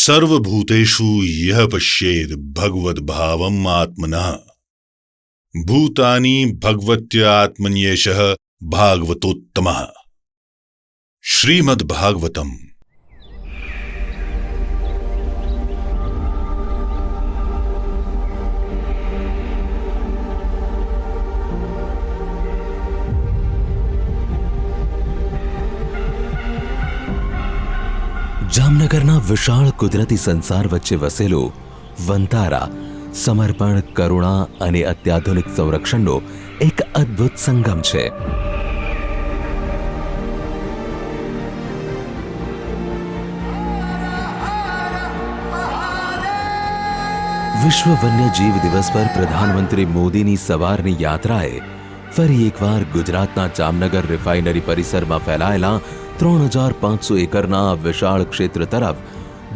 सर्वभूतेषु यः पश्येद भगवद भावम् आत्मनः भूतानि भगवत्यात्मन्येषः भागवतोत्तमः। श्रीमद् भागवतम। જામનગરના વિશાળ કુદરતી સંસાર વચ્ચે વસેલો વંતારા સમર્પણ, કરુણા અને અત્યાધુનિક સંરક્ષણનો એક અદ્ભુત સંગમ છે. વિશ્વ વન્યજીવ દિવસ પર પ્રધાનમંત્રી મોદીની સવારની યાત્રાએ ફરી એકવાર ગુજરાતના જામનગર રિફાઇનરી પરિસરમાં ફેલાયેલા 3500 એકરના વિશાળ ક્ષેત્ર તરફ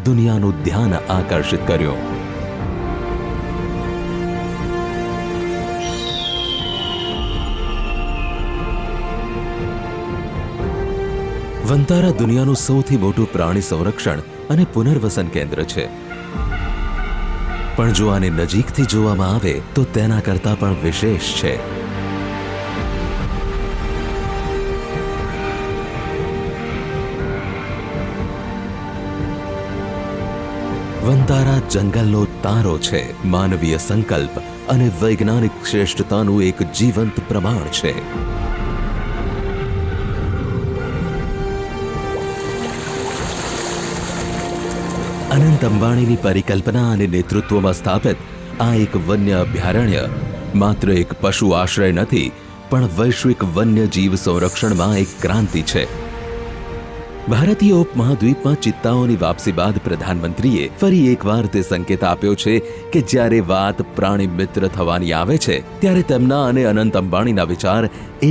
દુનિયાનું ધ્યાન આકર્ષિત કર્યું. વંતારા દુનિયાનું સૌથી મોટું પ્રાણી સંરક્ષણ અને પુનર્વસન કેન્દ્ર છે. પણ જો આને નજીકથી જોવામાં આવે તો તેના કરતાં પણ વિશેષ છે. વંતારા જંગલનો તારો છે, માનવીય સંકલ્પ અને વૈજ્ઞાનિક શ્રેષ્ઠતાનું એક જીવંત પ્રમાણ છે. અનંત અંબાણીની પરિકલ્પના અને નેતૃત્વમાં સ્થાપિત આ એક વન્ય અભયારણ્ય માત્ર એક પશુ આશ્રય નથી, પણ વૈશ્વિક વન્યજીવ સંરક્ષણમાં એક ક્રાંતિ છે. ભારતીય ઉપમહાદ્વીપમાં ચિત્તાઓની વાપસી બાદ પ્રધાનમંત્રીએ ફરી એકવાર તે સંકેત આપ્યો છે કે જ્યારે વાત પ્રાણી મિત્ર થવાની આવે છે ત્યારે તેમના અને અનંત અંબાણીના વિચાર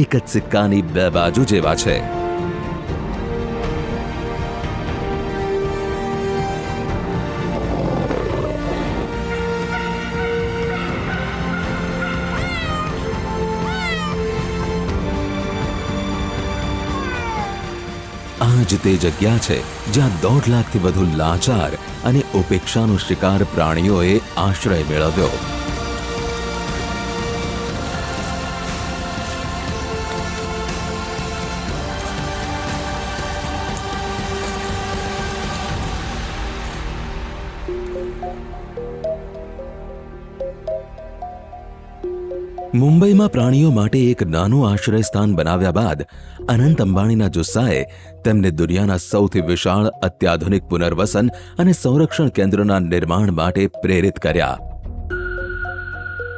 એક જ સિક્કાની બે બાજુ જેવા છે. આ જ તે જગ્યા છે જ્યાં 1.5 લાખથી વધુ લાચાર અને ઉપેક્ષાનો શિકાર પ્રાણીઓએ આશ્રય મેળવ્યો. મુંબઈમાં પ્રાણીઓ માટે એક નાનું આશ્રય સ્થાન બનાવ્યા બાદ અનંત અંબાણીના જુસ્સાએ તેમને દુનિયાના સૌથી વિશાળ અત્યાધુનિક પુનર્વસન અને સંરક્ષણ કેન્દ્રના નિર્માણ માટે પ્રેરિત કર્યા.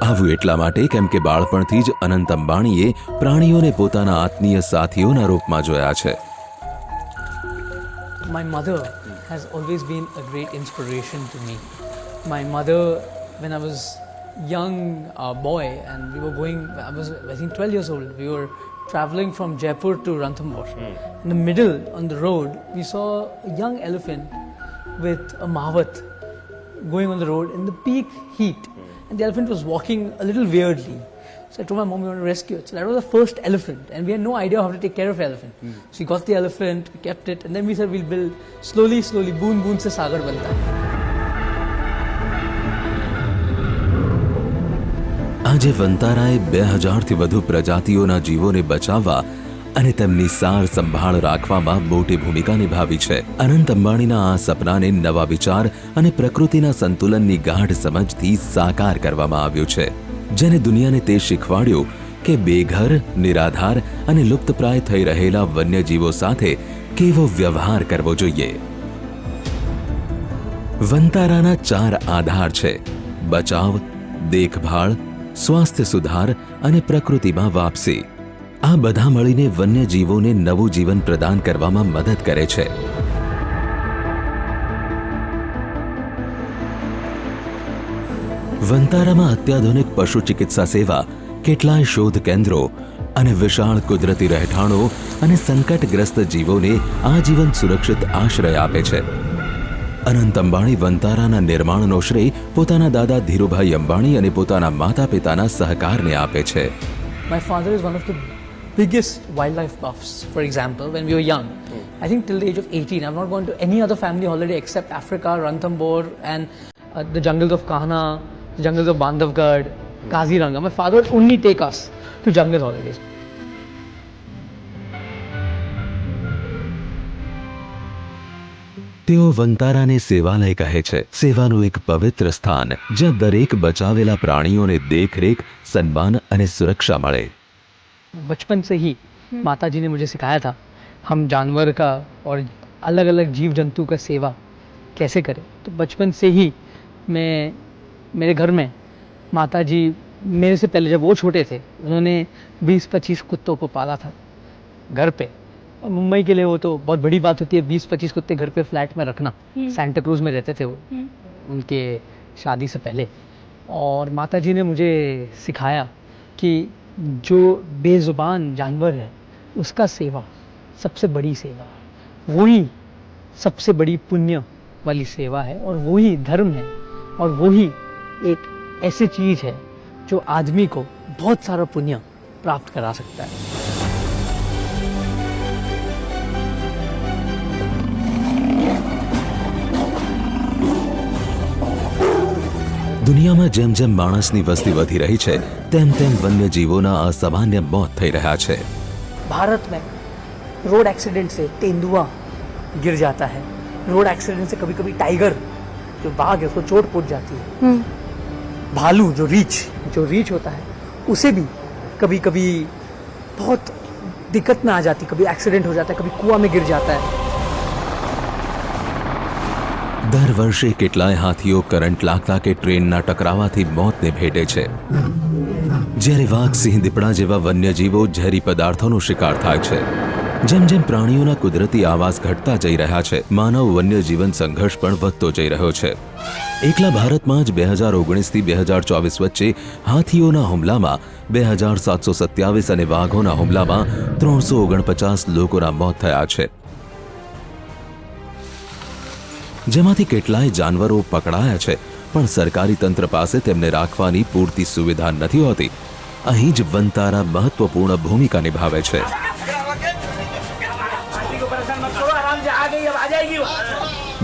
આવું એટલા માટે કેમ કે બાળપણથી જ અનંત અંબાણીએ પ્રાણીઓને પોતાના આત્મીય સાથીઓના રૂપમાં જોયા છે. My mother has always been a great inspiration to me. My mother, when I was young boy and we were going, I was I think 12 years old, we were traveling from Jaipur to Ranthambore. In the middle on the road we saw a young elephant with a mavat going on the road in the peak heat, and the elephant was walking a little weirdly. So I told my mom we want to rescue it. So that was the first elephant and we had no idea how to take care of the elephant. So we got the elephant, we kept it, and then we said we'll build slowly boon boon se sagar banta hai. આજે વંતારાએ 2000થી વધુ પ્રજાતિઓના જીવોને બચાવવા અને તેમની સાર સંભાળ રાખવામાં મોટી ભૂમિકા નિભાવી છે. અનંત અંબાણીના આ સપનાને નવા વિચાર અને પ્રકૃતિના સંતુલનની ગાઢ સમજથી સાકાર કરવામાં આવ્યું છે, જેને દુનિયાને તે શીખવાડ્યું કે બેઘર, નિરાધાર અને લુપ્તપ્રાય થઈ રહેલા વન્યજીવો સાથે કેવો વ્યવહાર કરવો જોઈએ. વંતારાના 4 આધાર છે: બચાવ, દેખભાળ, સ્વાસ્થ્ય સુધાર અને પ્રકૃતિમાં વાપસી. આ બધા મળીને વન્યજીવોને નવું જીવન પ્રદાન કરવામાં મદદ કરે છે. વંતારામાં અત્યાધુનિક પશુ ચિકિત્સા સેવા, કેટલાય શોધ કેન્દ્રો અને વિશાળ કુદરતી રહેઠાણો અને સંકટગ્રસ્ત જીવોને આજીવન સુરક્ષિત આશ્રય આપે છે. અનંત અંબાણી વંતારાના નિર્માણનો શ્રેય પોતાના દાદા ધીરુભાઈ અંબાણી અને પોતાના માતા પિતાના સહકારને આપે છે. My father is one of the biggest wildlife buffs. For example, when we were young, I think till the age of 18. I've not gone to any other family holiday except Africa, Ranthambore, and the jungles of Kahana, the jungles of Bandhavgarh, Kaziranga. My father would only take us to jungle holidays. તેઓ વંતારાને સેવાલય કહે છે, સેવાનું એક પવિત્ર સ્થાન જ્યાં દરેક બચાવેલા પ્રાણીઓને દેખરેખ, સન્માન અને સુરક્ષા મળે. बचपन से ही माता जी ने मुझे सिखाया था हम जानवर का और अलग अलग जीव जंतु का सेवा कैसे करें. तो बचपन से ही मैं मेरे घर में माता जी मेरे से पहले जब वो छोटे थे उन्होंने 20-25 कुत्तों को पाला था घर पे. और मुंबई के लिए वो तो बहुत बड़ी बात होती है 20-25 कुत्ते घर पे फ्लैट में रखना. सेंटा क्रूज में रहते थे वो उनके शादी से पहले. और माता जी ने मुझे सिखाया कि जो बेज़ुबान जानवर है उसका सेवा सबसे बड़ी सेवा है, वही सबसे बड़ी पुण्य वाली सेवा है और वही धर्म है और वही एक ऐसी चीज़ है जो आदमी को बहुत सारा पुण्य प्राप्त करा सकता है. દુનિયામાં જેમ જેમ માણસની વસ્તી વધી રહી છે તેમ તેમ વન્યજીવોના અસામાન્ય મોત થઈ રહ્યા છે. भारत में रोड एक्सीडेंट से तेंदुआ गिर जाता है. रोड एक्सीडेंट से कभी कभी टाइगर जो बाघ है उसको चोट पहुंच जाती है. भालू जो रीछ होता है उसे भी कभी कभी बहुत दिक्कत में आ जाती, कभी एक्सीडेंट हो जाता है, कभी कुआं में गिर जाता है. દર વર્ષે કેટલાય હાથીઓ કરંટ લાગતા કે ટ્રેનના ટકરાવાથી મોતને ભેટે છે, જ્યારે વાઘ, સિંહ, દીપડા જેવા વન્યજીવો ઝેરી પદાર્થોનો શિકાર થાય છે. જેમ જેમ પ્રાણીઓના કુદરતી આવાસ ઘટતા જઈ રહ્યા છે, માનવ વન્યજીવન સંઘર્ષ પણ વધતો જઈ રહ્યો છે. એકલા ભારતમાં જ 2019થી 2024 વચ્ચે હાથીઓના હુમલામાં 2727 અને વાઘોના હુમલામાં 349 લોકોના મોત થયા છે, જેમાંથી કેટલાય જાનવરો પકડાયા છે પણ સરકારી તંત્ર પાસે તેમને રાખવાની પૂરતી સુવિધા નથી હોતી. અહીં જ વંતારા મહત્વપૂર્ણ ભૂમિકા નિભાવે છે.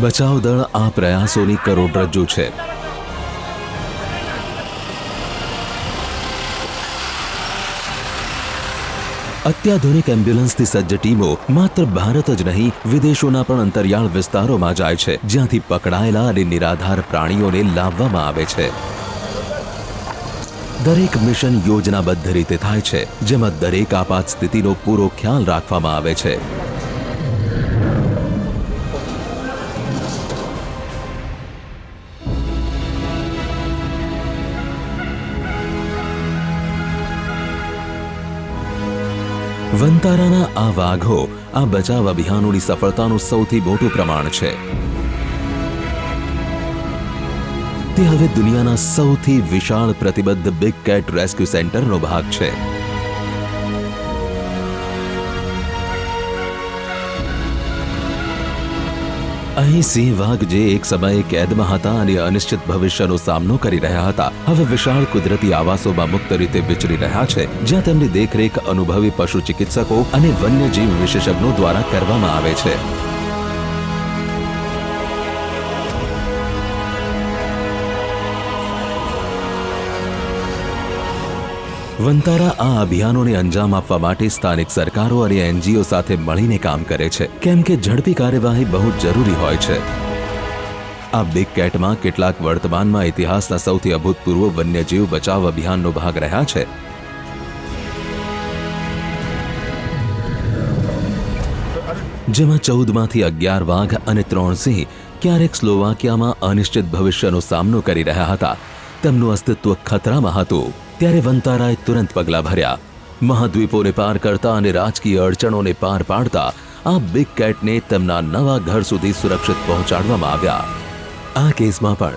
બચાવ દળ આ પ્રયાસોની કરોડરજ્જુ છે. અત્યાધુનિક એમ્બ્યુલન્સથી સજ્જ ટીમો માત્ર ભારત જ નહીં વિદેશોના પણ અંતરિયાળ વિસ્તારોમાં જાય છે, જ્યાંથી પકડાયેલા અને નિરાધાર પ્રાણીઓને લાવવામાં આવે છે. દરેક મિશન યોજનાબદ્ધ રીતે થાય છે, જેમાં દરેક આપાત સ્થિતિનો પૂરો ખ્યાલ રાખવામાં આવે છે. વંતારાના આ વાઘો આ બચાવ અભિયાનોની સફળતાનું સૌથી મોટું પ્રમાણ છે. તે હવે દુનિયાના સૌથી વિશાળ પ્રતિબદ્ધ બિગ કેટ રેસ્ક્યુ સેન્ટરનો ભાગ છે. અહીં સિંહ વાઘ જે એક સમયે કેદમાં હતા અને અનિશ્ચિત ભવિષ્યનો સામનો કરી રહ્યા હતા, હવે વિશાળ કુદરતી આવાસોમાં મુક્ત રીતે વિચરી રહ્યા છે, જ્યાં તેમની દેખરેખ અનુભવી પશુ ચિકિત્સકો અને વન્યજીવ વિશેષજ્ઞો દ્વારા કરવામાં આવે છે. વંતારા આ અભિયાનોને અંજામ આપવા માટે સ્થાનિક સરકારો અને એનજીઓ સાથે મળીને કામ કરે છે, કેમ કે ઝડપી કાર્યવાહી બહુ જરૂરી હોય છે. આ બિગ કેટમાં કેટલાક વર્તમાનમાં ઇતિહાસના સૌથી અભૂતપૂર્વ વન્યજીવ બચાવ અભિયાનનો ભાગ રહ્યા છે. જેમાં 14માંથી 11 વાઘ અને 3 સિંહ ક્યારેક સ્લોવાકિયામાં અનિશ્ચિત ભવિષ્યનો સામનો કરી રહ્યા હતા. તેમનું અસ્તિત્વ ખતરામાં હતું, ત્યારે વંતારાએ તુરંત પગલાં ભર્યા. મહાદ્વીપોને પાર કરતા અને રાજકીય અડચણોને પાર પાડતા આ બિગ કેટને તેમના નવા ઘર સુધી સુરક્ષિત પહોંચાડવામાં આવ્યા. આ કેસમાં પણ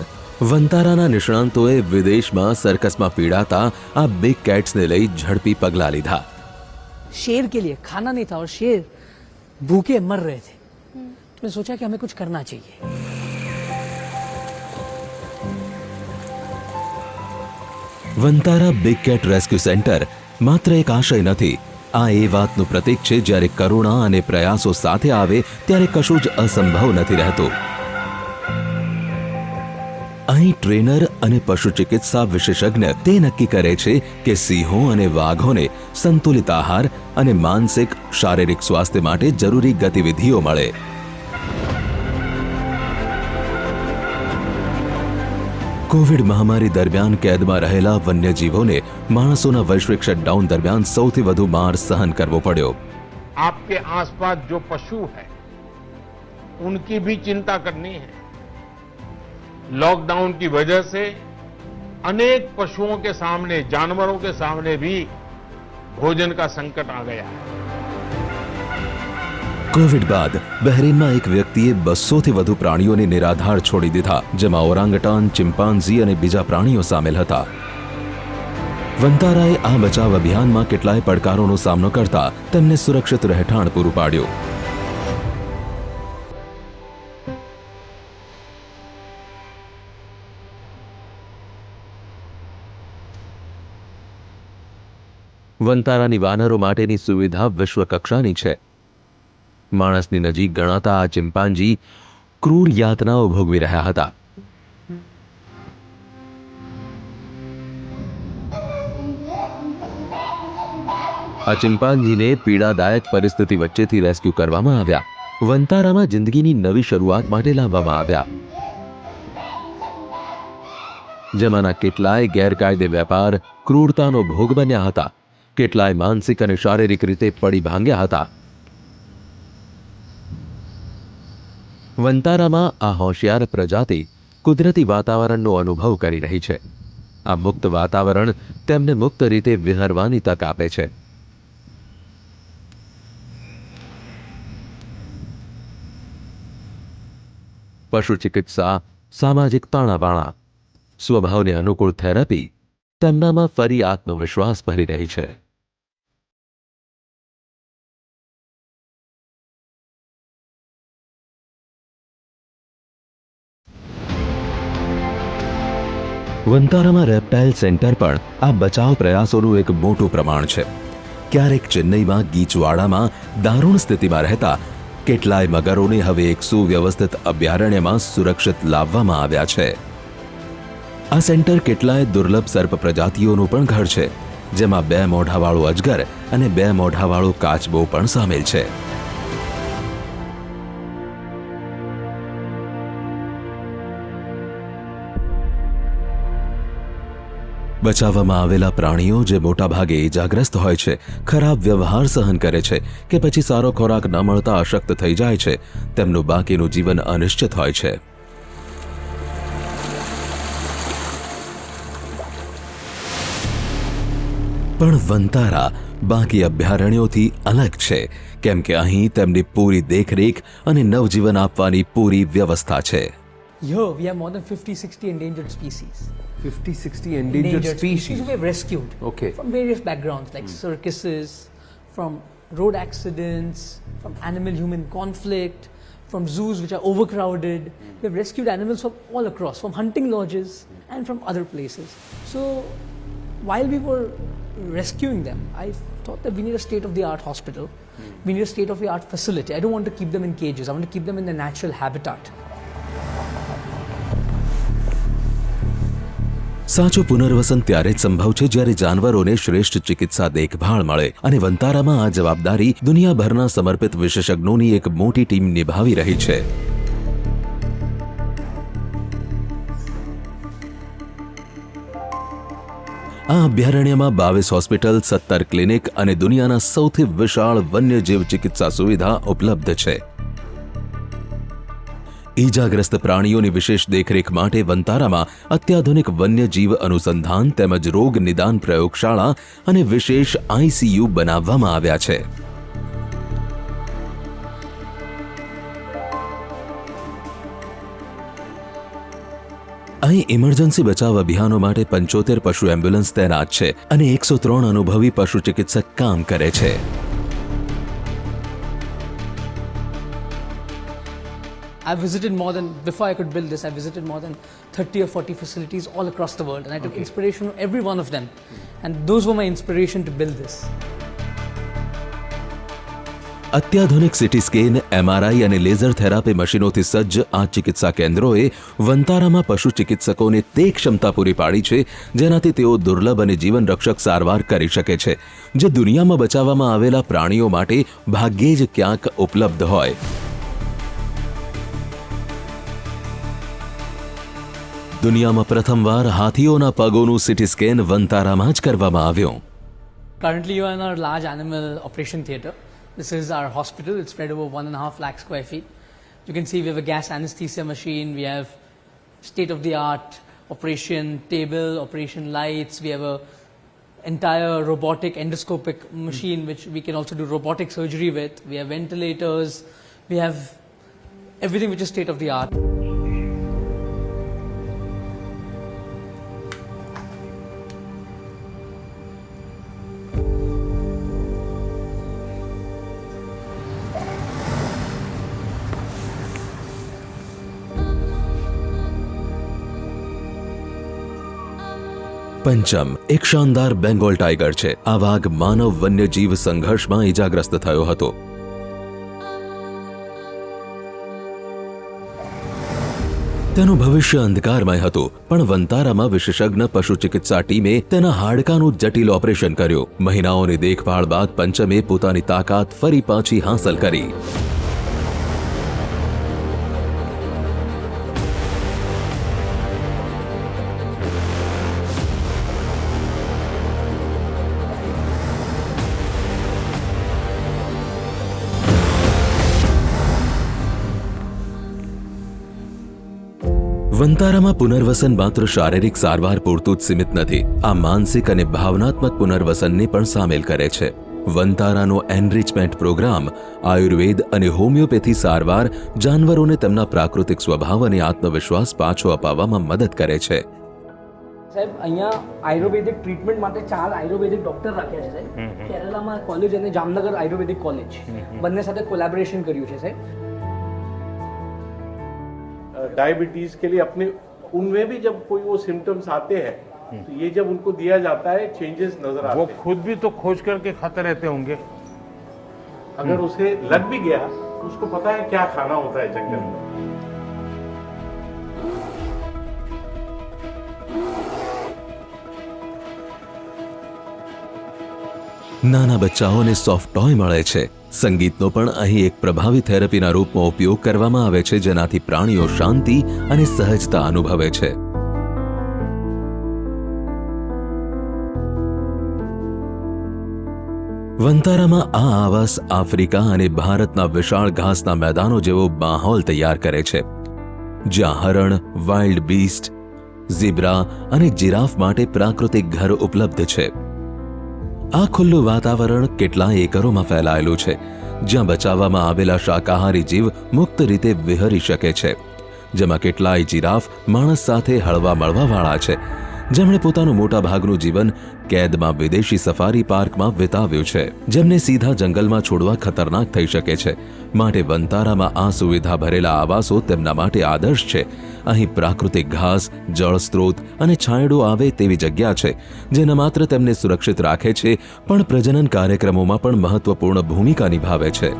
વંતારાના નિષ્ણાંતોએ વિદેશમાં સર્કસમાં પીડાતા આ બિગ કેટ્સને લઈ ઝડપી પગલાં લીધા. शेर के लिए खाना नहीं था और शेर भूखे मर रहे थे. तो मैंने सोचा कि हमें कुछ करना चाहिए. Vantara big cat rescue centre માત્ર એક આશય નથી, આ એ વાતનું પ્રતીક છે જ્યારે કરુણા અને પ્રયાસો સાથે આવે ત્યારે કશું જ અસંભવ નથી રહેતું. અહીં ટ્રેનર અને પશુ ચિકિત્સા વિશેષજ્ઞ તે નક્કી કરે છે કે સિંહો અને વાઘોને સંતુલિત આહાર અને માનસિક શારીરિક સ્વાસ્થ્ય માટે જરૂરી ગતિવિધિઓ મળે. કોવિડ મહામારી દરમિયાન કેદમાં રહેલા વન્યજીવોને માણસોના વૈશ્વિક શટડાઉન દરમિયાન સૌથી વધુ માર સહન કરવો પડ્યો. आपके आसपास जो पशु है उनकी भी चिंता करनी है. लॉकडाउन की वजह से अनेक पशुओं के सामने, जानवरों के सामने भी भोजन का संकट आ गया है. કોવિડ બાદ બહરીનમાં એક વ્યક્તિએ 200થી વધુ પ્રાણીઓને નિરાધાર છોડી દીધા, જેમાં ઓરાંગટાન, ચિમ્પાન્ઝી અને બીજા પ્રાણીઓ સામેલ હતા. વંતારાએ આ બચાવ અભિયાનમાં કેટલાય પડકારોનો સામનો કરતા તેમને સુરક્ષિત રહેઠાણ પૂરું પાડ્યું. વંતારાની વાનરો માટેની સુવિધા વિશ્વ કક્ષાની છે. માણસની નજીક ગણાતા આ ચિમ્પાન્જી ક્રૂર યાતનાઓ ભોગવી રહ્યા હતા. આ ચિમ્પાન્જીને પીડાદાયક પરિસ્થિતિ વચ્ચેથી રેસ્ક્યુ કરવામાં આવ્યા. વંતારામાં જિંદગીની નવી શરૂઆત માટે લાવવામાં આવ્યા. જેમાંના કેટલાય ગેરકાયદે વેપાર, ક્રૂરતાનો ભોગ બન્યા હતા. કેટલાય માનસિક અને શારીરિક રીતે પડી ભાંગ્યા હતા. વંતારામાં આ હોશિયાર પ્રજાતિ કુદરતી વાતાવરણનો અનુભવ કરી રહી છે. આ મુક્ત વાતાવરણ તેમને મુક્ત રીતે વિહરવાની તક આપે છે. પશુ ચિકિત્સા, સામાજિક તાણાવાણા, સ્વભાવને અનુકૂળ થેરાપી તેમનામાં ફરી આત્મવિશ્વાસ ભરી રહી છે. વંતારામાં રેપ્ટાઇલ સેન્ટર પણ આ બચાવ પ્રયાસોનું એક મોટું પ્રમાણ છે. ક્યારેક ચેન્નઈમાં ગીચવાડામાં દારૂણ સ્થિતિમાં રહેતા કેટલાય મગરોને હવે એક સુવ્યવસ્થિત અભયારણ્યમાં સુરક્ષિત લાવવામાં આવ્યા છે. આ સેન્ટર કેટલાય દુર્લભ સર્પ પ્રજાતિઓનું પણ ઘર છે, જેમાં 2 મોઢાવાળો અજગર અને 2 મોઢાવાળો કાચબો પણ સામેલ છે. બચાવવામાં આવેલા પ્રાણીઓ જે મોટાભાગે ઇજાગ્રસ્ત હોય છે, ખરાબ વ્યવહાર સહન કરે છે કે પછી સારો ખોરાક ન મળતા અશક્ત થઈ જાય છે, તેમનું બાકીનું જીવન અનિશ્ચિત હોય છે. પણ વંતારા બાકી અભયારણ્યોથી અલગ છે, કેમ કે અહીં તેમની પૂરી દેખરેખ અને નવજીવન આપવાની પૂરી વ્યવસ્થા છે. Here we have more than 50-60 endangered species. 50-60 endangered species. we have rescued Okay. from various backgrounds like circuses, from road accidents, from animal-human conflict, from zoos which are overcrowded. We have rescued animals from all across, from hunting lodges and from other places. So while we were rescuing them, I thought that we need a state-of-the-art hospital. We need a state-of-the-art facility. I don't want to keep them in cages. I want to keep them in their natural habitat. સાચું પુનર્વસન ત્યારે જ સંભવ છે જ્યારે જાનવરોને શ્રેષ્ઠ ચિકિત્સા દેખભાળ મળે, અને વંતારામાં આ જવાબદારી દુનિયાભરના સમર્પિત વિશેષજ્ઞોની એક મોટી ટીમ નિભાવી રહી છે. આ અભયારણ્યમાં 22 હોસ્પિટલ, 17 ક્લિનિક અને દુનિયાના સૌથી વિશાળ વન્યજીવ ચિકિત્સા સુવિધા ઉપલબ્ધ છે. ઈજાગ્રસ્ત પ્રાણીઓની વિશેષ દેખરેખ માટે વંતારામાં અત્યાધુનિક વન્યજીવ અનુસંધાન તેમજ રોગ નિદાન પ્રયોગશાળા અને વિશેષ ICU બનાવવામાં આવ્યા છે. અહીં ઇમરજન્સી બચાવ અભિયાનો માટે 75 પશુ એમ્બ્યુલન્સ તૈનાત છે અને 103 અનુભવી પશુ ચિકિત્સક કામ કરે છે. I visited more than, before I could build this, I visited more than 30 or 40 facilities all across the world, and I took inspiration from every one of them. And those were my inspiration to build this. અત્યાધુનિક city scan, MRI અને laser therapy મશીનોથી સજ્જ આ ચિકિત્સા કેન્દ્રોએ વંતારામાં પશુ ચિકિત્સકોને તે ક્ષમતા પૂરી પાડી છે જેનાથી તેઓ દુર્લભ અને જીવનરક્ષક સારવાર કરી શકે છે, જે દુનિયામાં બચાવવામાં આવેલા પ્રાણીઓ માટે ભાગ્યે જ ક્યાંક ઉપલબ્ધ હોય. દુનિયામાં પ્રથમવાર હાથીઓના પગોનું સિટી સ્કેન વંતારામાં જ કરવામાં આવ્યું. Currently, you are in our large animal operation theatre. This is our hospital. It's spread over 1.5 lakh square feet. You can see we have a gas anesthesia machine. We have state-of-the-art operation table, operation lights. We have a entire robotic endoscopic machine which we can also do robotic surgery with. We have ventilators. We have everything which is state-of-the-art. પંચમ એક શાનદાર Bengal tiger છે. આ વાઘ માનવ વન્યજીવ સંઘર્ષમાં ઇજાગ્રસ્ત થયો હતો. તેનું ભવિષ્ય અંધકારમય હતું, પણ વંતારામાં વિશેષજ્ઞ પશુ ચિકિત્સા ટીમે તેના હાડકાનું જટિલ ઓપરેશન કર્યું. મહિનાઓની દેખભાળ બાદ પંચમે પોતાની તાકાત ફરી પાછી હાંસલ કરી. વંતારામાં પુનર્વસન માત્ર શારીરિક સારવાર પૂરતું જ સીમિત નથી. આ માનસિક અને ભાવનાત્મક પુનર્વસનને પણ સામેલ કરે છે. વંતારાનો એનરિચમેન્ટ પ્રોગ્રામ આયુર્વેદ અને હોમિયોપેથી સારવાર જાનવરોને તેમના પ્રાકૃતિક સ્વભાવ અને આત્મવિશ્વાસ પાછો અપાવવામાં મદદ કરે છે. સાહેબ, અહીંયા આયુર્વેદિક ટ્રીટમેન્ટ માટે 4 આયુર્વેદિક ડોક્ટર રાખ્યા છે સાહેબ. કેરલામાં કોલેજ અને જામનગર આયુર્વેદિક કોલેજ બંને સાથે કોલેબોરેશન કર્યું છે સાહેબ. डायबिटीज के लिए अपने उनमें भी जब कोई वो सिम्टम्स आते हैं तो ये जब उनको दिया जाता है चेंजेस नजर आते हैं. वो खुद भी तो खोज करके खाते रहते होंगे. अगर उसे लग भी गया तो उसको पता है क्या खाना होता है जंगल में. નાના બચ્ચાઓને સોફ્ટ ટોય મળે છે. સંગીતનો પણ અહીં એક પ્રભાવી થેરપીના રૂપમાં ઉપયોગ કરવામાં આવે છે, જેનાથી પ્રાણીઓ શાંતિ અને સહજતા અનુભવે છે. વંતારામાં આ આવાસ આફ્રિકા અને ભારતના વિશાળ ઘાસના મેદાનો જેવો માહોલ તૈયાર કરે છે, જ્યાં હરણ, વાઇલ્ડ બીસ્ટ, ઝીબ્રા અને જીરાફ માટે પ્રાકૃતિક ઘર ઉપલબ્ધ છે. આ ખુલ્લું વાતાવરણ કેટલાય એકરોમાં ફેલાયેલું છે, જ્યાં બચાવવામાં આવેલા શાકાહારી જીવ મુક્ત રીતે વિહરી શકે છે. જેમાં કેટલાય જીરાફ માણસ સાથે હળવા મળવાવાળા છે, જેમણે પોતાનું મોટા ભાગનું જીવન કેદમાં વિદેશી સફારી પાર્કમાં વિતાવ્યું છે, જેમને સીધા જંગલમાં છોડવા ખતરનાક થઈ શકે છે. માટે વંતારામાં આ સુવિધા ભરેલા આવાસો તેમના માટે આદર્શ છે. અહીં પ્રાકૃતિક ઘાસ, જળ સ્ત્રોત અને છાંયડો આવે તેવી જગ્યા છે, જે ન માત્ર તેમને સુરક્ષિત રાખે છે, પણ પ્રજનન કાર્યક્રમોમાં પણ મહત્વપૂર્ણ ભૂમિકા નિભાવે છે.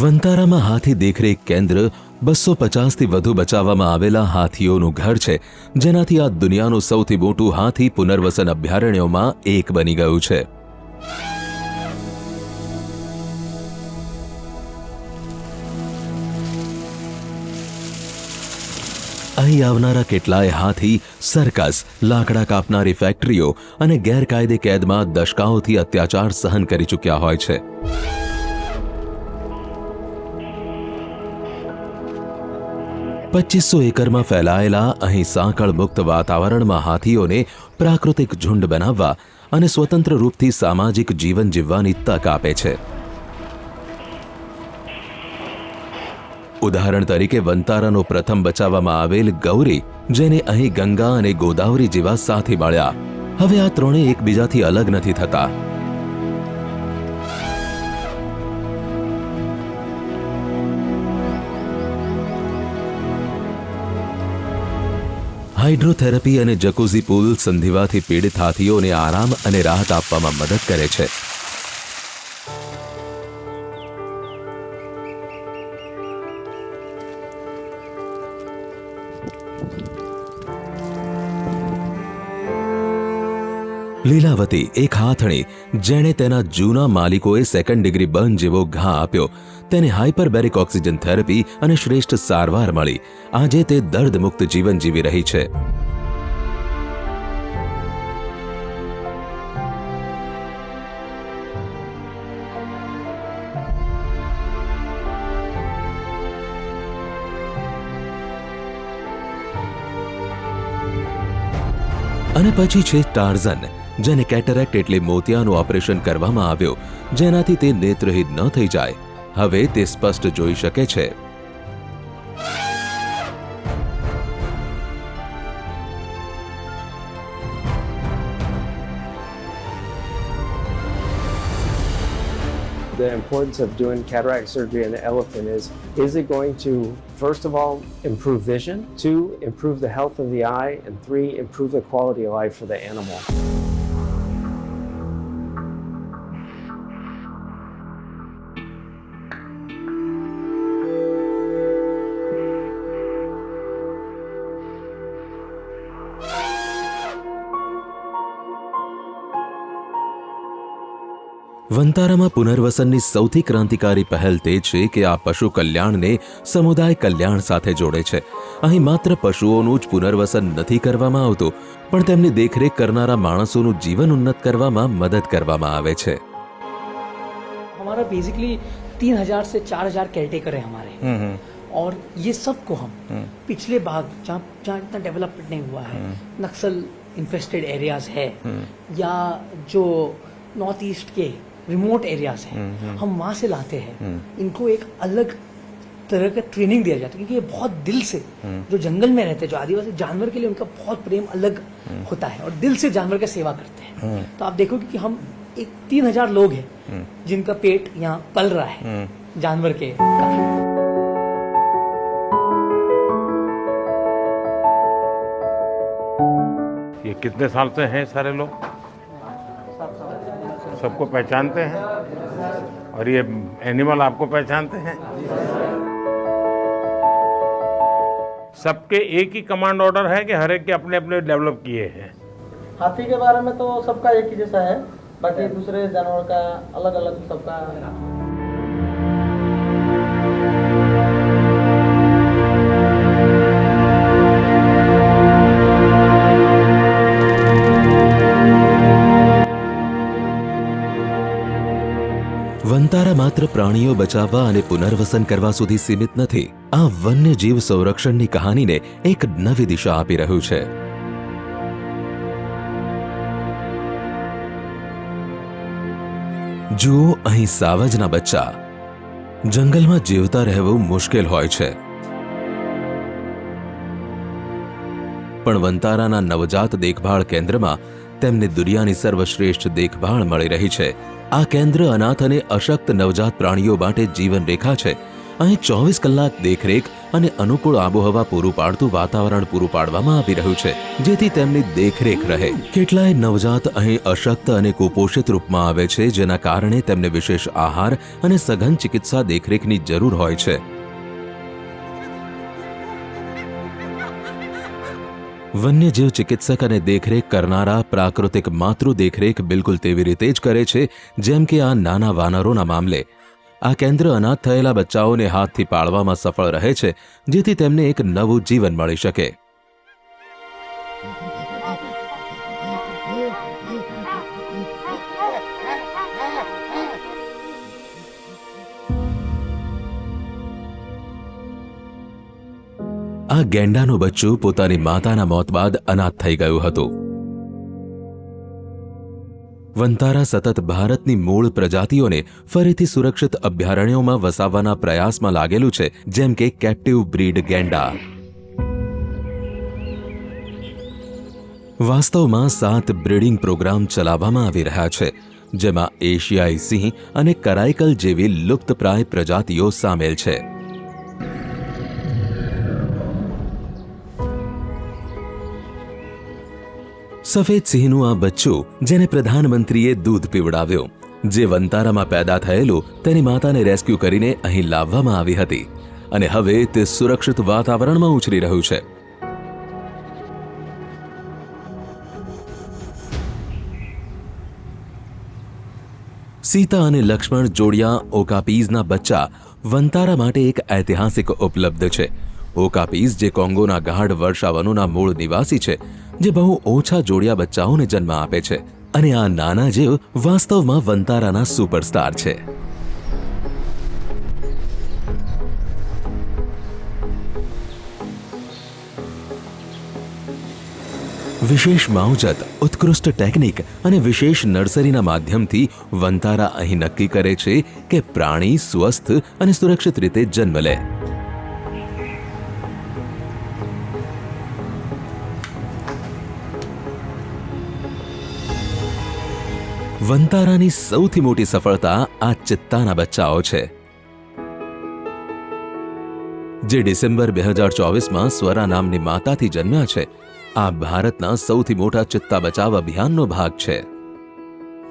વંતારામાં હાથી દેખરેખ કેન્દ્ર 250થી વધુ બચાવવામાં આવેલા હાથીઓનું ઘર છે, જેનાથી આ દુનિયાનું સૌથી મોટું હાથી પુનર્વસન અભયારણ્યોમાં એક બની ગયું છે. અહીં આવનારા કેટલાય હાથી સર્કસ, લાકડા કાપનારી ફેક્ટરીઓ અને ગેરકાયદે કેદમાં દશકાઓથી અત્યાચાર સહન કરી ચૂક્યા હોય છે. પચીસો એકરમાં ફેલાયેલા અહીં સાંકળ મુક્ત વાતાવરણમાં હાથીઓને પ્રાકૃતિક ઝુંડ બનાવવા અને સ્વતંત્ર રૂપથી સામાજિક જીવન જીવવાની તક આપે છે. ઉદાહરણ તરીકે વંતારાનો પ્રથમ બચાવવામાં આવેલ ગૌરી, જેને અહીં ગંગા અને ગોદાવરી જેવા સાથી મળ્યા. હવે આ ત્રણેય એકબીજાથી અલગ નથી થતા. હાઇડ્રોથેરાપી અને જકુઝી પૂલ સંધિવાથી પીડિત હાથીઓને આરામ અને રાહત આપવામાં મદદ કરે છે. લીલાવતી એક હાથણી જેણે તેના જૂના માલિકોએ સેકન્ડ ડિગ્રી બર્ન જેવો ઘા આપ્યો, તેને હાઇપરબેરિક ઓક્સિજન થેરપી અને શ્રેષ્ઠ સારવાર મળી. આજે તે દર્દમુક્ત જીવન જીવી રહી છે. અને પછી છે ટાર્ઝન, જેને કેટરેક્ટ એટલે મોતિયાનું ઓપરેશન કરવામાં આવ્યું, જેનાથી તે નેત્રહીન ન થઈ જાય. હવે તે સ્પષ્ટ જોઈ શકે છે. The importance of doing cataract surgery in the elephant is it going to, first of all, improve vision, 2, improve the health of the eye, and 3, improve the quality of life for the animal. વંતારામાં પુનર્વસનની સૌથી ક્રાંતિકારી પહેલ તે છે કે આ પશુ કલ્યાણને સમુદાય કલ્યાણ સાથે જોડે છે. અહીં માત્ર પશુઓનું જ પુનર્વસન નથી કરવામાં આવતું, પણ તેમની દેખરેખ કરનારા માણસોનું જીવન ઉન્નત કરવામાં મદદ કરવામાં આવે છે. हमारा बेसिकली 3000 से 4000 केयरटेकर है हमारे, और ये सबको हम पिछले भाग जहाँ इतना डेवलपमेंट नहीं हुआ है, नक्सल इन्फेस्टेड एरियाज है या जो नॉर्थ ईस्ट के रिमोट एरियाज हैं, हम वहाँ से लाते हैं. इनको एक अलग तरह का ट्रेनिंग दिया जाता है, क्योंकि ये बहुत दिल से जो जंगल में रहते हैं, जो आदिवासी जानवर के लिए उनका बहुत प्रेम अलग होता है और दिल से जानवर की सेवा करते हैं. तो आप देखोगे कि हम एक 3000 लोग हैं जिनका पेट यहाँ पल रहा है जानवर के. ये कितने साल से हैं सारे लोग? सबको पहचानते हैं और ये एनिमल आपको पहचानते हैं? सबके एक ही कमांड ऑर्डर है कि हर एक के अपने अपने डेवलप किए हैं? हाथी के बारे में तो सबका एक ही जैसा है, बाकी दूसरे जानवर का अलग अलग सबका. વંતારા માત્ર પ્રાણીઓ બચાવવા અને પુનર્વસન કરવા સુધી સીમિત નથી. આ વન્યજીવ સંરક્ષણની કહાનીને એક નવી દિશા આપી રહ્યું છે. જુઓ, અહીં સાવજના બચ્ચા. જંગલમાં જીવતા રહેવું મુશ્કેલ હોય છે, પણ વંતારાના નવજાત દેખભાળ કેન્દ્રમાં તેમને દુનિયાની સર્વશ્રેષ્ઠ દેખભાળ મળી રહી છે. આ કેન્દ્ર અનાથ અને અશક્ત નવજાત પ્રાણીઓ માટે જીવન રેખા છે. અહીં 24 કલાક દેખરેખ અને અનુકૂળ આબોહવા પૂરું પાડતું વાતાવરણ પૂરું પાડવામાં આવી રહ્યું છે, જેથી તેમની દેખરેખ રહે. કેટલાય નવજાત અહીં અશક્ત અને કુપોષિત રૂપમાં આવે છે, જેના કારણે તેમને વિશેષ આહાર અને સઘન ચિકિત્સા દેખરેખની જરૂર હોય છે. વન્યજીવ ચિકિત્સક અને દેખરેખ કરનારા પ્રાકૃતિક માતૃ દેખરેખ બિલકુલ તેવી રીતે જ કરે છે જેમ કે આ નાના વાનરોના મામલે. આ કેન્દ્ર અનાથ થયેલા બચ્ચાઓને હાથથી પાળવામાં સફળ રહે છે, જેથી તેમને એક નવું જીવન મળી શકે. આ ગેંડાનું બચ્ચું પોતાની માતાના મોત બાદ અનાથ થઈ ગયું હતું. વંતારા સતત ભારતની મૂળ પ્રજાતિઓને ફરીથી સુરક્ષિત અભયારણ્યોમાં વસાવવાના પ્રયાસમાં લાગેલું છે, જેમ કે કેપ્ટિવ બ્રીડ ગેંડા. વાસ્તવમાં 7 બ્રીડિંગ પ્રોગ્રામ ચલાવવામાં આવી રહ્યા છે, જેમાં એશિયાઈ સિંહ અને કરાઈકલ જેવી લુપ્તપ્રાય પ્રજાતિઓ સામેલ છે. સફેદ સિંહનું આ બચ્ચું, જેને પ્રધાનમંત્રીએ દૂધ પીવડાવ્યું, જે વંતારામાં પેદા થયેલું, તેની માતાને રેસ્ક્યુ કરીને અહીં લાવવામાં આવી હતી અને હવે તે સુરક્ષિત વાતાવરણમાં ઉછરી રહ્યું છે. સીતા અને લક્ષ્મણ જોડિયા ઓકાપીઝના બચ્ચા વંતારા માટે એક ઐતિહાસિક ઉપલબ્ધ છે. ઓકાપીઝ, જે કોંગોના ગાઢ વર્ષાવનોના મૂળ નિવાસી છે, જે બહુ ઓછા જોડિયા બચ્ચાઓને જન્મ આપે છે, અને આ નાના જીવ વાસ્તવમાં વંતારાના સુપરસ્ટાર છે. વિશેષ માવજત, ઉત્કૃષ્ટ ટેકનિક અને વિશેષ નર્સરીના માધ્યમથી વંતારા અહીં નક્કી કરે છે કે પ્રાણી સ્વસ્થ અને સુરક્ષિત રીતે જન્મ લે. વંતારાની સૌથી મોટી સફળતા આ ચિત્તાના બચ્ચાઓ છે, જે ડિસેમ્બર 2024માં સ્વરા નામની માતાથી જન્મ્યા છે. આ ભારતના સૌથી મોટા ચિત્તા બચાવ અભિયાનનો ભાગ છે.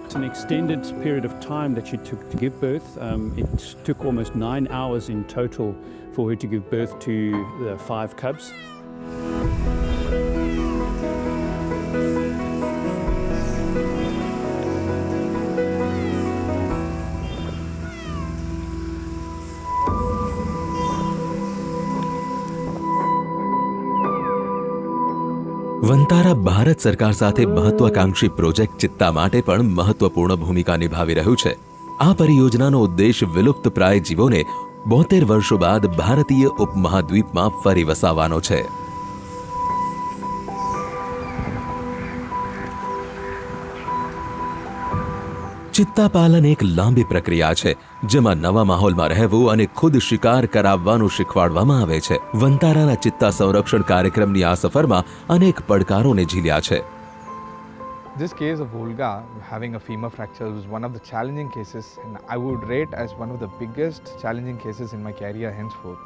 It's an extended period of time that she took to give birth. It took almost 9 hours in total for her to give birth to the 5 cubs. Vantara Bharat સરકાર સાથે મહત્વાકાંક્ષી પ્રોજેક્ટ ચિત્તા માટે પણ મહત્વપૂર્ણ ભૂમિકા નિભાવી રહ્યું છે. આ પરિયોજનાનો ઉદ્દેશ વિલુપ્તપ્રાય જીવોને 72 વર્ષો બાદ ભારતીય ઉપમહાદ્વીપમાં ફરી વસાવવાનો છે. ચિત્તા પાલન એક લાંબી પ્રક્રિયા છે, જેમાં નવા માહોલમાં રહેવું અને ખુદ શિકાર કરાવવાનું શીખવાડવામાં આવે છે. વંતારાના ચિત્તા સંરક્ષણ કાર્યક્રમની આ સફરમાં અનેક પડકારોને ઝીલ્યા છે. This case of Volga having a femur fracture was one of the challenging cases, and I would rate as one of the biggest challenging cases in my career henceforth,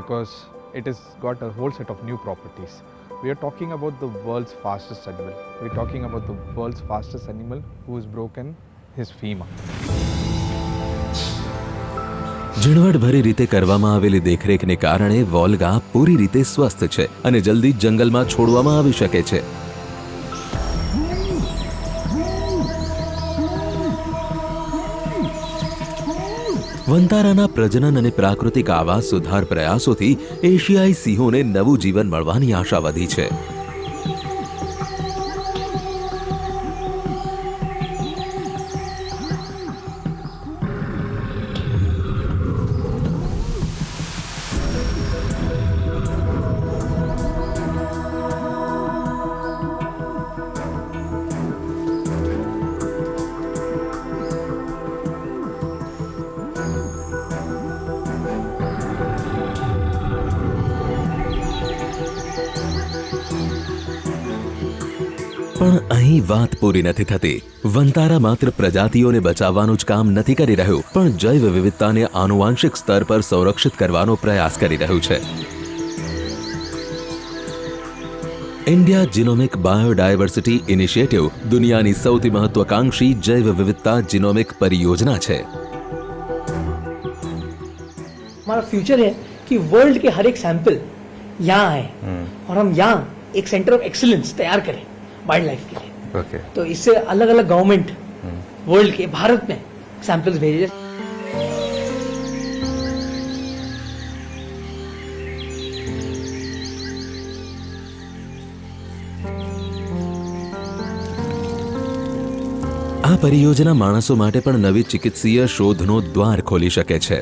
because it has got a whole set of new properties. We are talking about the world's fastest animal. We are talking about the world's fastest animal who has broken his femur. ઝીણવટભરી રીતે કરવામાં આવેલી દેખરેખને કારણે Volga પૂરી રીતે સ્વસ્થ છે અને જલ્દી જ જંગલમાં છોડવામાં આવી શકે છે. વંતારાના પ્રજનન અને પ્રાકૃતિક આવાસ સુધાર પ્રયાસોથી એશિયાઈ સિંહોને નવું જીવન મળવાની આશા વધી છે. પણ અહીં વાત પૂરી નથી થતી. વંતારા માત્ર પ્રજાતિઓને બચાવવાનું જ કામ નથી કરી રહ્યું, પણ જૈવ વિવિધતાને આનુવાંશિક સ્તર પર સંરક્ષિત કરવાનો પ્રયાસ કરી રહ્યું છે. ઇન્ડિયા જીનોમિક બાયોડાયવર્સિટી ઇનિશિયેટિવ દુનિયાની સૌથી મહત્વાકાંક્ષી જૈવ વિવિધતા જીનોમિક परियोजना છે. हमारा फ्यूचर है कि वर्ल्ड के हर एक सैंपल यहाँ आए और हम यहाँ एक सेंटर ऑफ एक्सीलेंस तैयार करें वाइल्ड लाइफ के लिए. तो इससे अलग अलग गवर्नमेंट वर्ल्ड के भारत में सैंपल्स भेजे. આ પરિયોજના માણસો માટે પણ નવી ચિકિત્સીય શોધનો દ્વાર ખોલી શકે છે.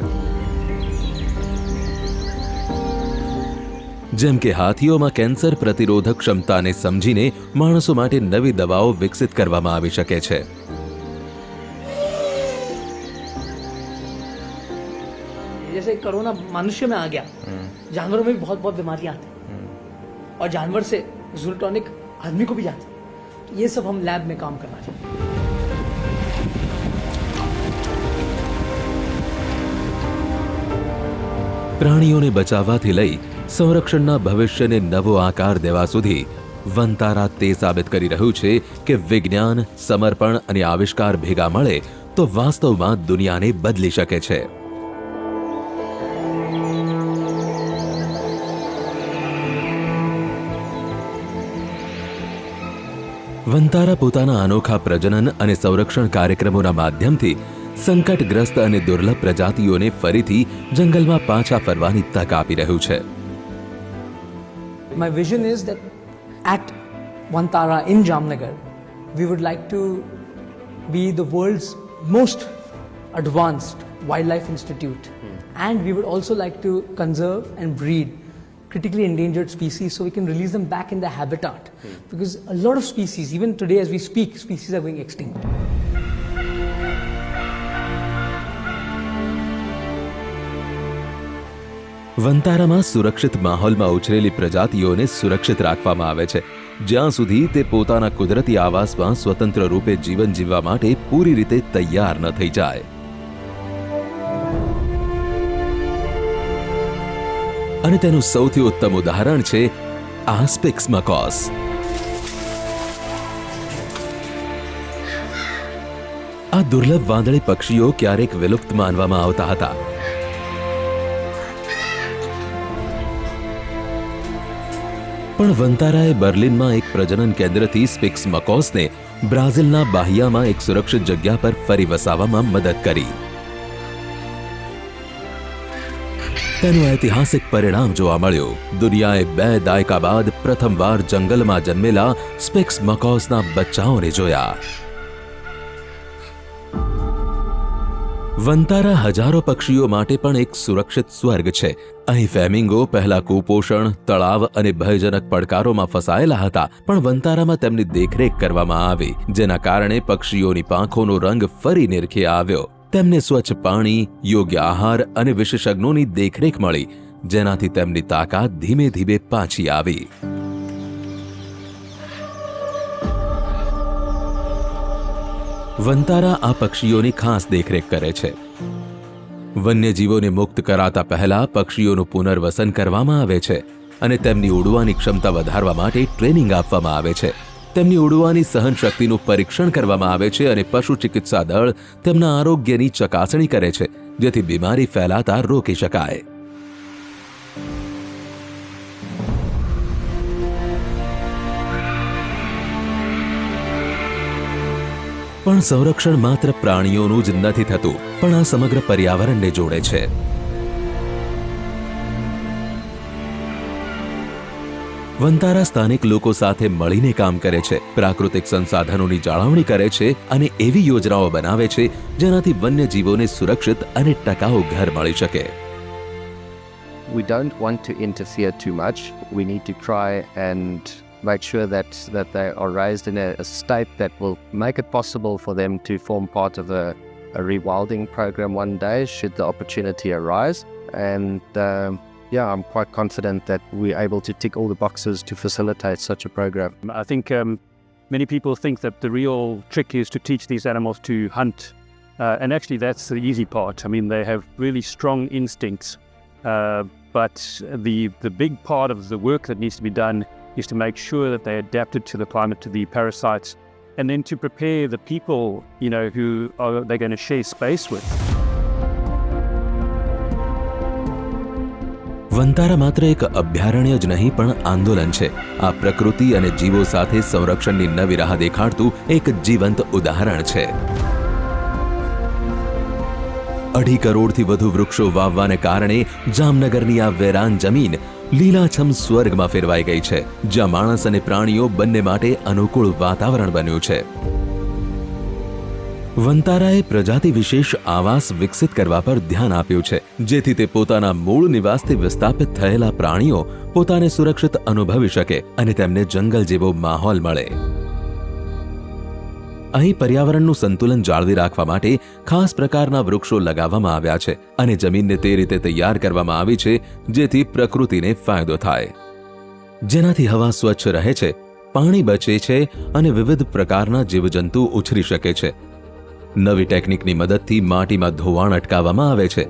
જેમ કે હાથીઓમાં કેન્સર પ્રતિરોધક ક્ષમતાને સમજીને માણસો માટે નવી દવાઓ વિકસિત કરવામાં આવી શકે છે. जैसे कोरोना मनुष्य में आ गया, जानवरों में भी बहुत बहुत बीमारियां आती हैं और जानवर से जूनोटॉनिक आदमी को भी जाती है. ये सब हम लैब में काम करना चाहते हैं। પ્રાણીઓને બચાવવાથી લઈ સંરક્ષણના ભવિષ્યને નવો આકાર દેવા સુધી વનતારા તે સાબિત કરી રહ્યું છે કે વિજ્ઞાન, સમર્પણ અને આવિષ્કાર ભેગા મળે તો વાસ્તવમાં દુનિયાને બદલી શકે છે. વનતારા પોતાના અનોખા પ્રજનન અને સંરક્ષણ કાર્યક્રમોના માધ્યમથી સંકટગ્રસ્ત અને દુર્લભ પ્રજાતિઓને ફરીથી જંગલમાં પાછા ફરવાની તક આપી રહ્યું છે. My vision is that at Vantara in Jamnagar, we would like to be the world's most advanced wildlife institute, and we would also like to conserve and breed critically endangered species so we can release them back in their habitat, because a lot of species, even today as we speak, species are going extinct. વનતારામાં સુરક્ષિત માહોલમાં ઉછરેલી પ્રજાતિઓને સુરક્ષિત રાખવામાં આવે છે જ્યાં સુધી તે પોતાના કુદરતી આવાસમાં સ્વતંત્ર રૂપે જીવન જીવવા માટે પૂરી રીતે તૈયાર ન થઈ જાય. અને તેનું સૌથી ઉત્તમ ઉદાહરણ છે આ સ્પિક્સ મકોસ. આ દુર્લભ વાદળી પક્ષીઓ ક્યારેક વિલુપ્ત માનવામાં આવતા હતા, પણ વનતારાએ બર્લિનમાં એક પ્રજનન કેન્દ્રથી સ્પિક્સ મકોસને બ્રાઝિલના બાહિયામાં એક સુરક્ષિત જગ્યા પર ફરી વસાવવામાં મદદ કરી. તેનું ઐતિહાસિક પરિણામ જોવા મળ્યું. દુનિયાએ 2 દાયકા બાદ પ્રથમવાર જંગલમાં જન્મેલા સ્પિક્સ મકોસના બચ્ચાઓને જોયા. વનતારા હજારો પક્ષીઓ માટે પણ એક સુરક્ષિત સ્વર્ગ છે. અહીં ફ્લેમિંગો પહેલા કુપોષણ, તળાવ અને ભયજનક પડકારોમાં ફસાયેલા હતા, પણ વનતારામાં તેમની દેખરેખ કરવામાં આવી, જેના કારણે પક્ષીઓની પાંખોનો રંગ ફરી નિરખી આવ્યો. તેમને સ્વચ્છ પાણી, યોગ્ય આહાર અને વિશેષજ્ઞોની દેખરેખ મળી, જેનાથી તેમની તાકાત ધીમે ધીમે પાછી આવી. વનતારા આ પક્ષીઓની ખાસ દેખરેખ કરે છે. વન્યજીવોને મુક્ત કરાતા પહેલા પક્ષીઓનું પુનર્વસન કરવામાં આવે છે અને તેમની ઉડવાની ક્ષમતા વધારવા માટે ટ્રેનિંગ આપવામાં આવે છે. તેમની ઉડવાની સહનશક્તિનું પરીક્ષણ કરવામાં આવે છે અને પશુ ચિકિત્સા દળ તેમના આરોગ્યની ચકાસણી કરે છે, જેથી બીમારી ફેલાતા રોકી શકાય. પણ સંરક્ષણ માત્ર પ્રાણીઓનું જ નથી થતું, પણ આ સમગ્ર પર્યાવરણને જોડે છે. વનતારા સ્થાનિક લોકો સાથે મળીને કામ કરે છે, પ્રાકૃતિક સંસાધનોની જાળવણી કરે છે અને એવી યોજનાઓ બનાવે છે જેનાથી વન્યજીવોને સુરક્ષિત અને ટકાઉ ઘર મળી શકે. We don't want to interfere too much. We need to try and make sure that they are raised in a state that will make it possible for them to form part of a rewilding program one day should the opportunity arise. And I'm quite confident that we're able to tick all the boxes to facilitate such a program. I think many people think that the real trick is to teach these animals to hunt. And actually that's the easy part. I mean, they have really strong instincts. But the big part of the work that needs to be done is to make sure that they adapted to the climate, to the parasites, and then to prepare the people, who they're going to share space with. Vantara માત્ર એક અભયારણ્ય જ નહીં પણ આંદોલન છે. આ પ્રકૃતિ અને જીવો સાથે સંરક્ષણની નવી રાહ દેખાડતું એક જીવંત ઉદાહરણ છે. 2.5 કરોડથી વધુ વૃક્ષો વાવવાને કારણે જામનગરની આ વેરાન જમીન લીલાછમ સ્વર્ગમાં ફેરવાઈ ગઈ છે, જ્યાં માણસ અને પ્રાણીઓ બંને માટે અનુકૂળ વાતાવરણ બન્યું છે. વનતારાએ પ્રજાતિ વિશેષ આવાસ વિકસિત કરવા પર ધ્યાન આપ્યું છે, જેથી તે પોતાના મૂળ નિવાસથી વિસ્થાપિત થયેલા પ્રાણીઓ પોતાને સુરક્ષિત અનુભવી શકે અને તેમને જંગલ જેવો માહોલ મળે. અહીં પર્યાવરણનું સંતુલન જાળવી રાખવા માટે ખાસ પ્રકારના વૃક્ષો લગાવવામાં આવ્યા છે અને જમીનને તે રીતે તૈયાર કરવામાં આવી છે જેથી પ્રકૃતિને ફાયદો થાય, જેનાથી હવા સ્વચ્છ રહે છે પાણી બચે છે અને વિવિધ પ્રકારના જીવજંતુ ઉછરી શકે છે. નવી ટેકનિકની મદદથી માટીમાં ધોવાણ અટકાવવામાં આવે છે,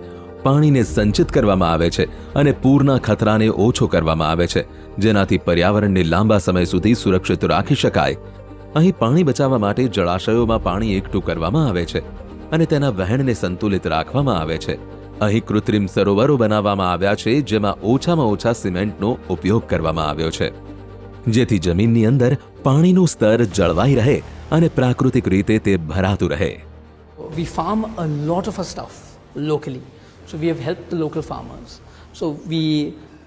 પાણીને સંચિત કરવામાં આવે છે અને પૂરના ખતરાને ઓછો કરવામાં આવે છે, જેનાથી પર્યાવરણને લાંબા સમય સુધી સુરક્ષિત રાખી શકાય. અહીં પાણી બચાવવા માટે જળાશયોમાં પાણી એકઠું કરવામાં આવે છે અને તેના વહેણને સંતુલિત રાખવામાં આવે છે. અહીં કૃત્રિમ સરોવરો બનાવવામાં આવ્યા છે, જેમાં ઓછામાં ઓછા સિમેન્ટનો ઉપયોગ કરવામાં આવ્યો છે, જેથી જમીનની અંદર પાણીનું સ્તર જળવાઈ રહે અને પ્રાકૃતિક રીતે તે ભરાતું રહે. We farm a lot of our stuff locally. So we have helped the local farmers. So we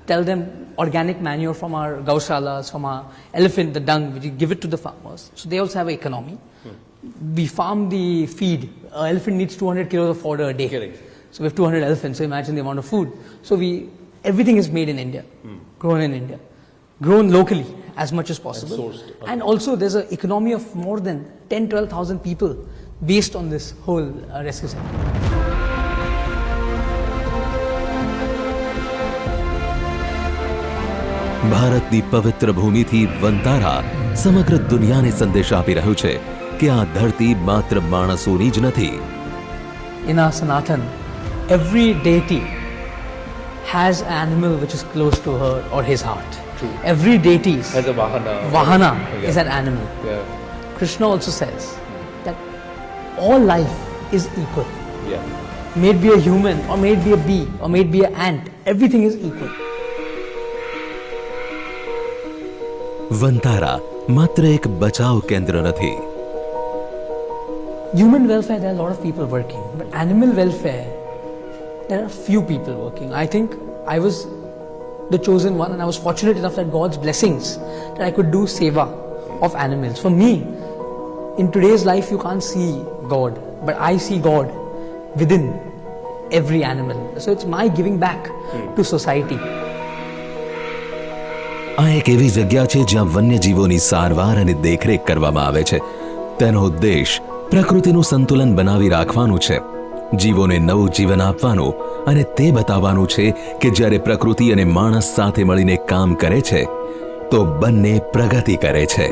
tell them organic manure from our gaushalas, from our elephant, the dung, we give it to the farmers. So they also have an economy. We farm the feed. An elephant needs 200 kilos of fodder a day. So we have 200 elephants, so imagine the amount of food. So everything is made in India, grown in India, grown locally as much as possible. And also there's an economy of more than 10-12,000 people based on this whole rescue center. ભારતની પવિત્ર ભૂમિથી વંતારા સમગ્ર દુનિયાને સંદેશ આપી રહ્યું છે કે આ ધરતી માત્ર માણસોની જ નથી. In our Sanatan, every deity has an animal which is close to her or his heart. Every deity Has a Vahana is an animal. Krishna also says that all life is equal. May it be a human or may it be a bee or may it be an ant, everything is equal. Vantara માત્ર એક બચાવ કેન્દ્ર નથી. Human welfare, there are a lot of people working, but animal welfare, there are few people working. I think I was the chosen one and I was fortunate enough that God's blessings that I could do seva of animals. For me, in today's life you can't see God, but I see God within every animal. So it's my giving back to society. આ એક એવી જગ્યા છે જ્યાં વન્યજીવોની સારવાર અને દેખરેખ કરવામાં આવે છે. તેનો ઉદ્દેશ પ્રકૃતિનું સંતુલન બનાવી રાખવાનું છે, જીવોને નવું જીવન આપવાનું અને તે બતાવવાનું છે કે જ્યારે પ્રકૃતિ અને માણસ સાથે મળીને કામ કરે છે તો બંને પ્રગતિ કરે છે.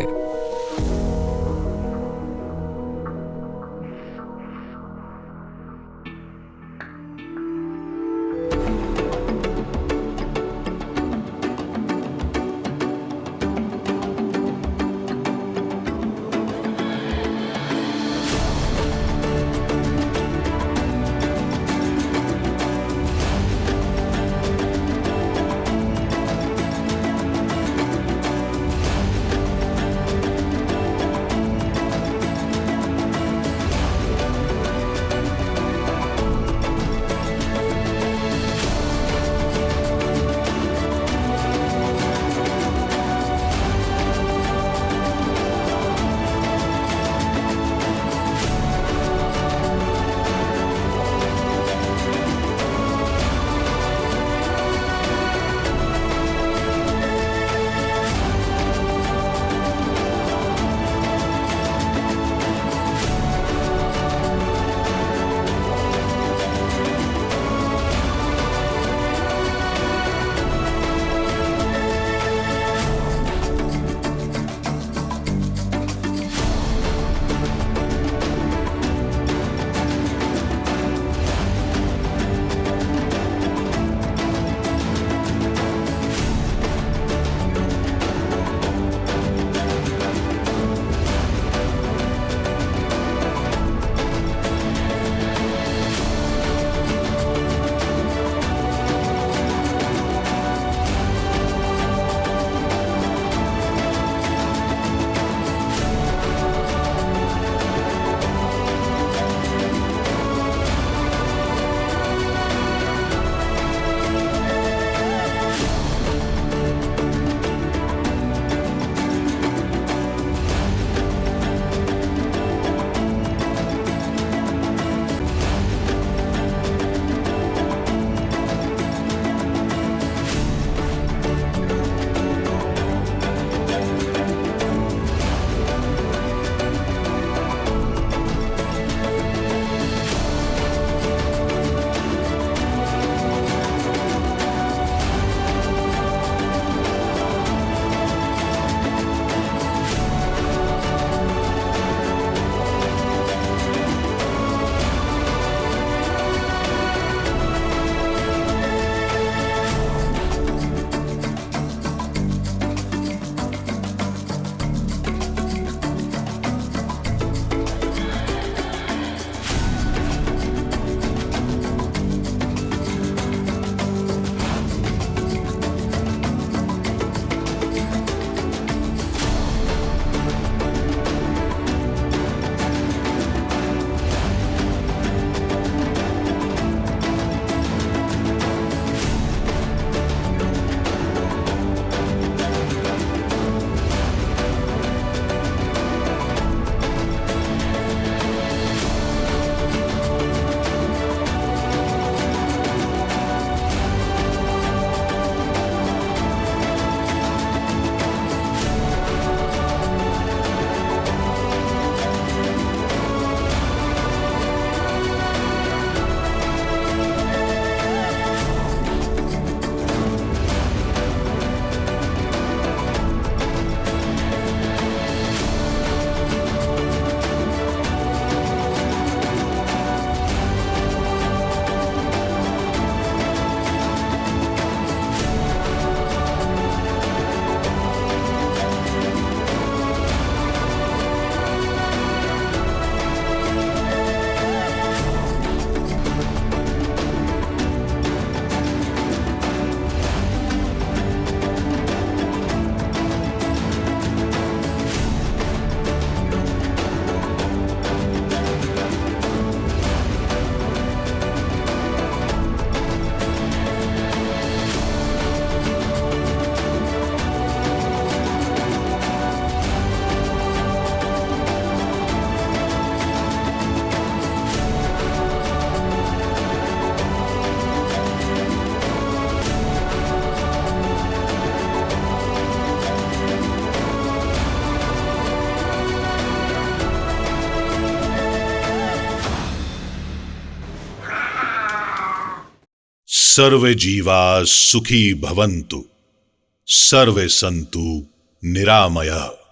सर्वे जीवा सुखी भवन्तु, सर्वे सन्तु निरामयः।